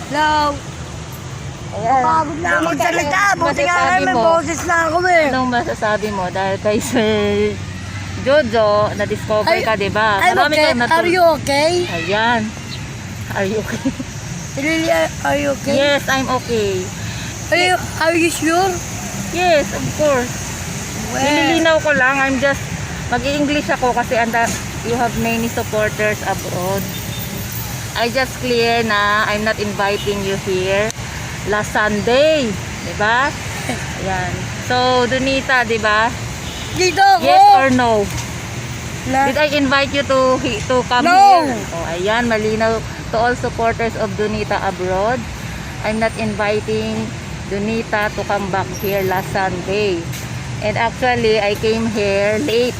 Hello. Ayan. Pagod na ako magsalita. Buti nga kayo, may boses na ako eh. Anong masasabi mo? Dahil kay Sir Jojo, na-discover ka, di ba? I'm okay. Are you okay? Ayan. Are you okay? Really, are you okay? Yes, I'm okay. Are you sure? Yes, of course. Well, Nililinaw ko lang. I'm just, mag-i-English ako kasi you have many supporters abroad. I just clear na I'm not inviting you here last Sunday. Diba? Ayan. So, Donita, diba? dito ako. Yes or no? Na, Did I invite you to come No. here? Oh, ayan, malinaw to all supporters of Donita abroad. I'm not inviting Donita to come back here last Sunday. And actually, I came here late.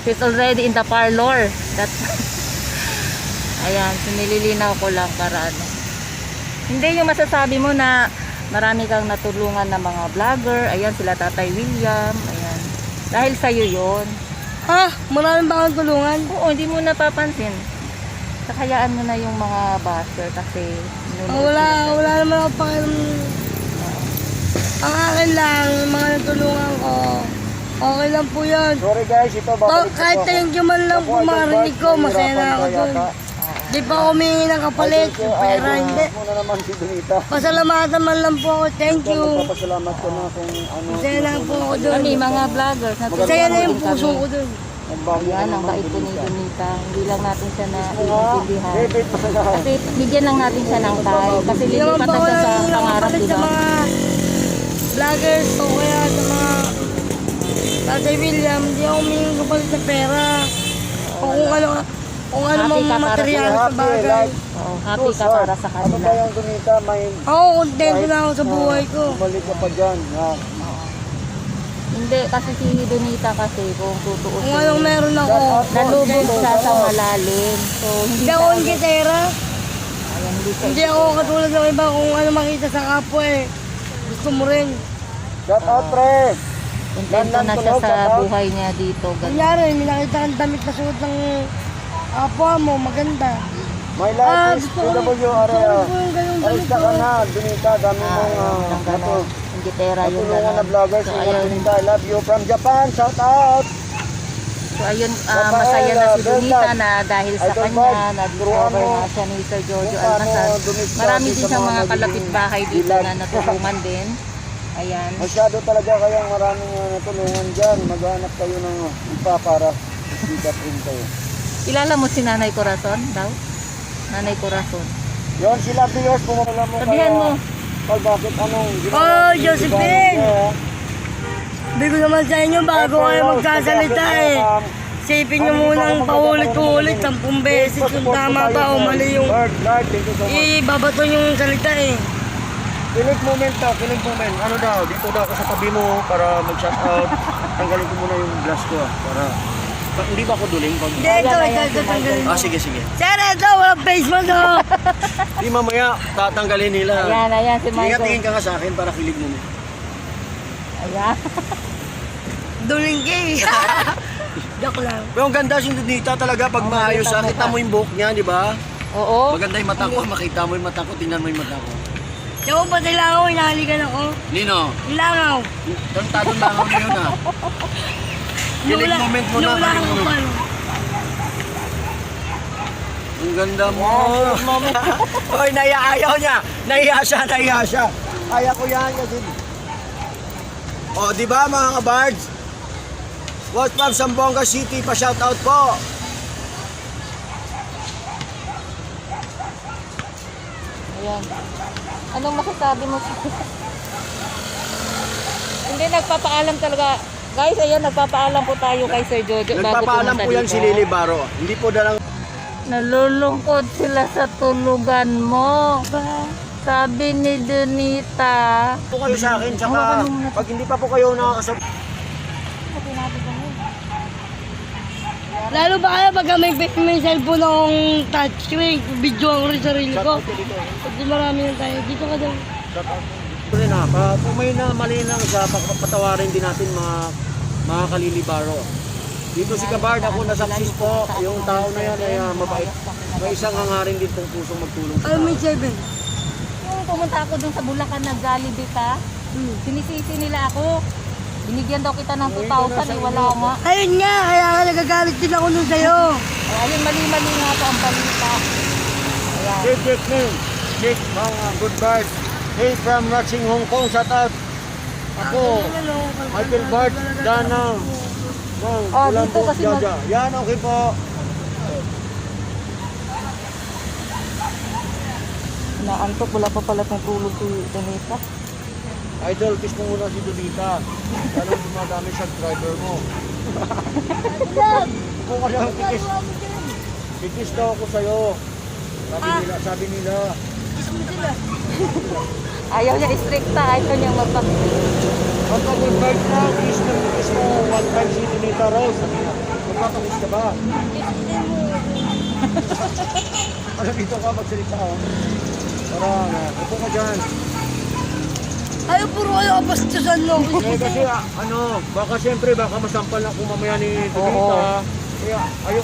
She's already in the parlor. That's ayan, so nililinaw ko lang para ano. Hindi yung masasabi mo na marami kang natulungan na mga vlogger. Ayan, sila Tatay William. Ayan. Dahil sa'yo yun. ha? Maraming ba akong tulungan? Oo, hindi mo napapansin. Sakayaan mo na yung mga basher kasi Wala naman ako pakialam. Ang akin lang, yung mga natulungan ko. Okay lang po yan. Sorry guys, ito babalik Kahit thank you man lang po marinig ko, masaya na ako dun. Di pa humingi ng kapalit, yung pera, hindi. Muna naman si Donita. Pasalamatan man lang po ako, thank you. Magpapasalamat ko na kung ano. Masaya na po ako dun. Ano mga vloggers Masaya na yung puso ko dun. Ayan, ang bait ko ni Donita. Hindi lang natin siya na iintindihan. David, pasalamat. Kasi bigyan lang natin siya ng time. Kasi Hindi naman lilipat pa na ako siya sa nang pangarap, kapalit sa diba? mga vloggers o kaya sa mga Tatay William, hindi ako humingi ng kapalit sa pera. O kung ano Happy mga ka para material sa bagay. Oo, happy ka para sa Ano ba kanila. yung Donita? May Ako, kontento na ako sa buhay ko. bumalik ka pa dyan. Ha? Hindi, kasi si Donita kasi kung Kung tutuusin, anong meron ako, nalubog siya sa malalim. So, hindi hindi ako ang gitera. Ayan, hindi siya. Hindi ako katulad ng iba kung ano makita sa kapwa eh. Gusto mo rin. Shout out, pre! Kontento na siya sa buhay niya dito. Ganun. Kunyari, may nakita kang damit na suot ng kapwa mo, maganda. My life is gusto ko PW area. po yung ganun Ayos ka na, Donita. Dami mong Ang gano'n. Ang gitera yung natulungan na gano'n. vloggers. So, Ingat, ayun. Donita. I love you from Japan. Shout out! So, ayun, Rafaela, masaya na si Donita Bernard, na dahil sa Idol kanya, Bob, na-discover turuan mo na siya ni Sir Jojo kung paano Almasal. dumiscard Marami sa din siyang mga mga nagiging kalapit-bahay dito dilag. na natulungan din. Ayan. Masyado talaga kayang maraming natulungan dyan. Maghanap kayo ng ipa para sikat rin kayo. Kilala mo si Nanay Corazon daw? Nanay Corazon. Yon sila viewers, pumapala mo Sabihan mo. Pag bakit anong Oh, Josephine! Bigo naman sa inyo bago kayo magsasalita eh. Isipin nyo munang paulit-ulit 10 beses kung tama ba o mali yung ibabato yung salita eh. Kilig moment daw, kilig moment. Ano daw, dito daw ako sa tabi mo para mag-shout out. Tanggalin ko muna yung glass ko para hindi ba ako duling pag... Hindi, ito, tanggalin mo. sige. Sir, ito, walang face mo to. Di mamaya tatanggalin nila. Ayan, si Michael. Tingin ka nga sa akin para kilig mo. Ayan. Duling kay. Joke lang. Pero ang ganda si Donita talaga pag maayos makita sa mo kita pa. mo yung buhok niya, di ba? Oo. Maganda yung mata ko, makita mo yung mata ko, tingnan mo yung mata ko. Diyan ba langaw, hinahalikan ako? Nino, Langaw. tantado lang ako na yun ha. Kilig moment mo na. Lula kilig ako mo. pa. Ang ganda mo. Hoy, ayaw niya. Nahiya siya. Kaya ko yan kasi. O, di ba mga kabards? What's from Zamboanga City, pa-shoutout po. Ayan. Anong masasabi mo? Hindi, nagpapaalam talaga. Guys, ayan, nagpapaalam po tayo kay Sir Jojo. Nagpapaalam po yan si Lily Baro. Hindi po dalang... Nalulungkot sila sa tulugan mo. Sabi ni Donita. po kayo sa akin, tsaka pag hindi pa po kayo nakakasab... Lalo ba kaya pag may cellphone akong touchscreen, video ko rin sarili ko. Pag marami na tayo, dito ka daw. Rin ha, kung may na mali lang siya, patawarin din natin mga kalilibaro. Dito si Kabard, ako nasaksis po. Yung tao na yan ay mabait. May isang hangarin din pong pusong magtulong sa Ay, may tao. 7. Yung pumunta ako dun sa Bulacan na Jollibee ka, sinisisi nila ako. Binigyan daw kita ng 2,000, wala nga. Ayun nga, kaya nga nagagalit din ako nun sa'yo. Ayun, mali-mali nga po ang balita. Ayan. Jake name. Jake, mga good bird. Hey, from Racing Hong Kong, shout out. Ako, Michael Bart, Dana. Oh, dito kasi Jaja. Yan, okay po. Naantok, wala pa pala itong tulog si Donita. Idol, kiss mo muna si Donita. Anong dumadami sa driver mo? Kung kasi ako kikis. Kikis daw ako sa'yo. Sabi nila. Ayaw niya istrikta, ayaw niya Ang good bird na, kiss mo one time si Donita Rose. Sabi na, magpapakiss ka ba? Ano dito ka magsalita oh? Parang, upo ka dyan. Ayaw, puro kayo kapastusan no. Kasi baka siyempre, baka masampal na kung mamaya ni Donita. Kaya,